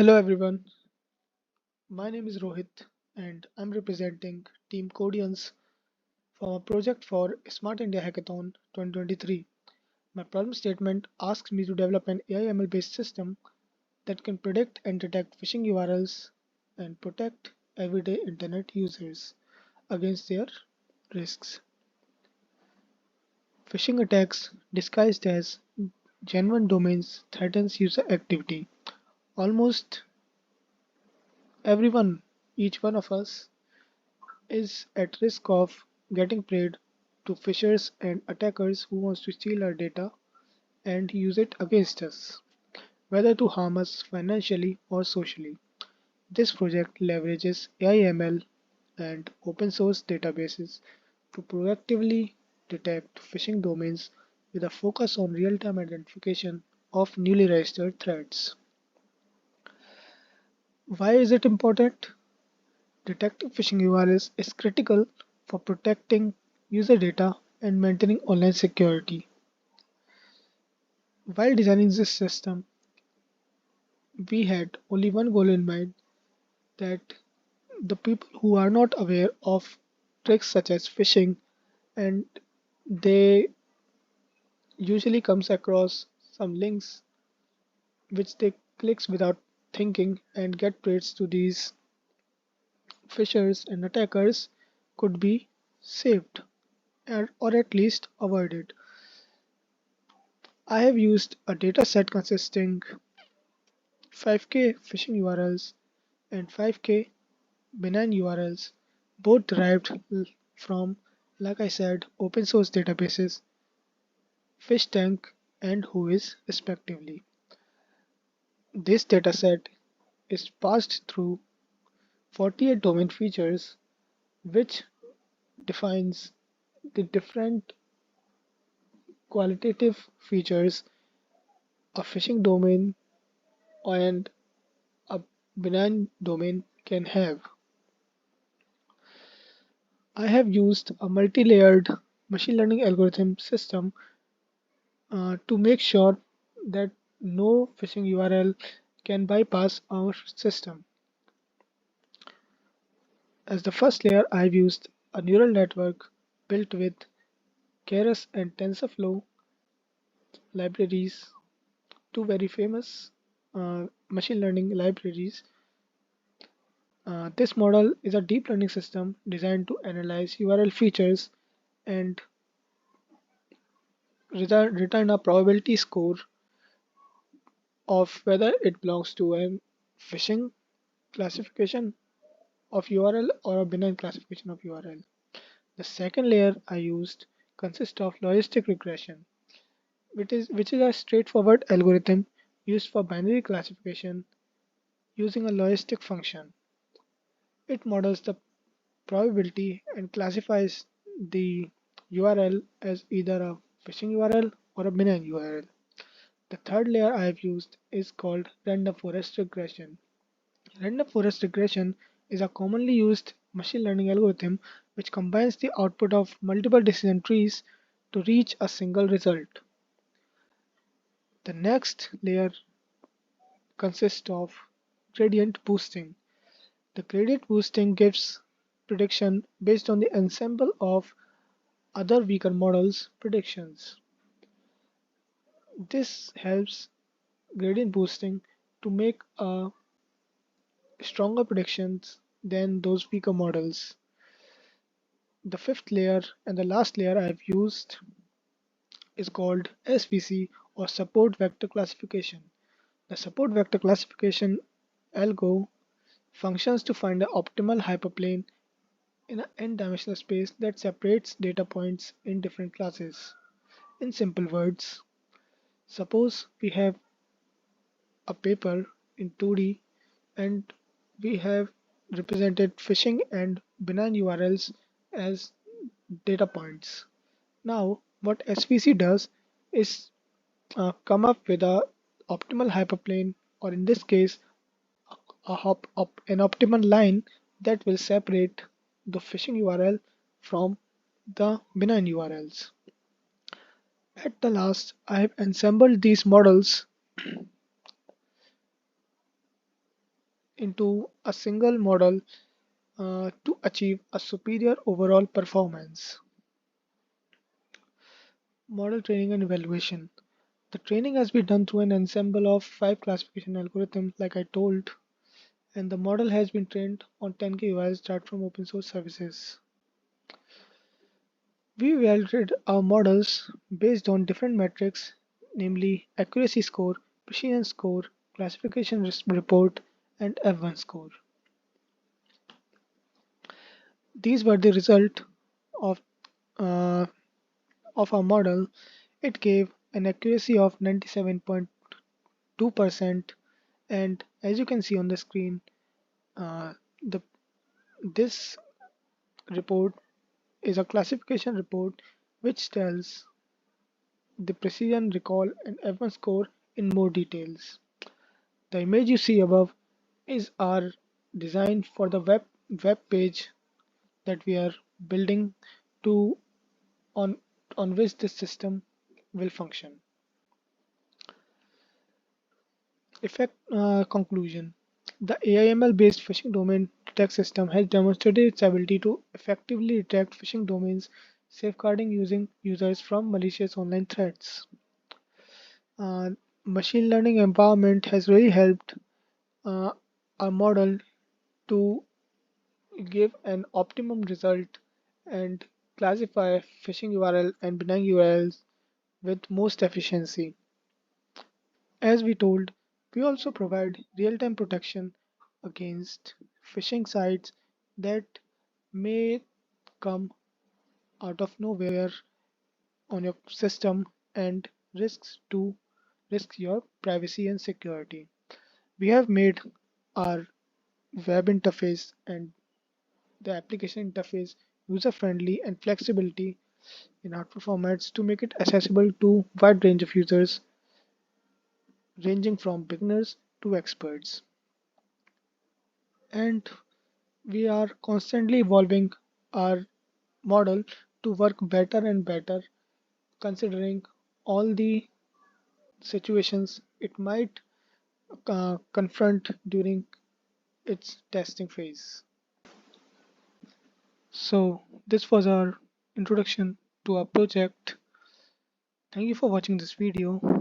Hello everyone, my name is Rohit and I'm representing Team Codians for a project for Smart India Hackathon 2023. My problem statement asks me to develop an AI/ML based system that can predict and detect phishing URLs and protect everyday internet users against their risks. Phishing attacks disguised as genuine domains threatens user activity. Almost everyone, each one of us, is at risk of getting preyed to fishers and attackers who wants to steal our data and use it against us, whether to harm us financially or socially. This project leverages AI/ML and open source databases to proactively detect phishing domains with a focus on real-time identification of newly registered threats. Why is it important? Detecting phishing URLs is critical for protecting user data and maintaining online security. While designing this system, we had only one goal in mind, that the people who are not aware of tricks such as phishing, and they usually comes across some links which they clicks without thinking and get preyed to, these fishers and attackers could be saved or at least avoided. I have used a dataset consisting 5k phishing URLs and 5k benign URLs, both derived from, like I said, open source databases, FishTank and Whois respectively. This dataset is passed through 48 domain features, which defines the different qualitative features a phishing domain and a benign domain can have. I have used a multi-layered machine learning algorithm system to make sure that no phishing URL can bypass our system. As the first layer, I've used a neural network built with Keras and TensorFlow libraries, two very famous machine learning libraries. This model is a deep learning system designed to analyze URL features and return a probability score of whether it belongs to a phishing classification of URL or a benign classification of URL. The second layer I used consists of logistic regression, which is a straightforward algorithm used for binary classification using a logistic function. It models the probability and classifies the URL as either a phishing URL or a benign URL. The third layer I have used is called random forest regression. Random forest regression is a commonly used machine learning algorithm which combines the output of multiple decision trees to reach a single result. The next layer consists of gradient boosting. The gradient boosting gives prediction based on the ensemble of other weaker models' predictions. This helps gradient boosting to make stronger predictions than those weaker models. The fifth layer and the last layer I've used is called SVC, or support vector classification. The support vector classification algo functions to find the optimal hyperplane in an n-dimensional space that separates data points in different classes. In simple words, suppose we have a paper in 2D and we have represented phishing and benign URLs as data points. Now, what SVC does is come up with a optimal hyperplane, or in this case, an optimal line that will separate the phishing URL from the benign URLs. At the last, I have assembled these models into a single model to achieve a superior overall performance. Model training and evaluation. The training has been done through an ensemble of 5 classification algorithms, like I told, and the model has been trained on 10K UIs derived from open source services. We evaluated our models based on different metrics, namely accuracy score, precision score, classification report, and F1 score. These were the result of uh, of our model. It gave an accuracy of 97.2%, and as you can see on the screen, the this report is a classification report which tells the precision, recall, and F1 score in more details. The image you see above is our design for the web page that we are building to on on which this system will function. Effect conclusion. The AIML based phishing domain detect system has demonstrated its ability to effectively detect phishing domains, safeguarding using users from malicious online threats. Uh, Machine learning empowerment has really helped uh, our model to give an optimum result and classify phishing URL and benign URLs with most efficiency. As we told, we also provide real-time protection against phishing sites that may come out of nowhere on your system and risk your privacy and security. We have made our web interface and the application interface user-friendly and flexibility in output formats to make it accessible to wide range of users ranging from beginners to experts. And we are constantly evolving our model to work better and better considering all the situations it might confront during its testing phase. So this was our introduction to our project. Thank you for watching this video.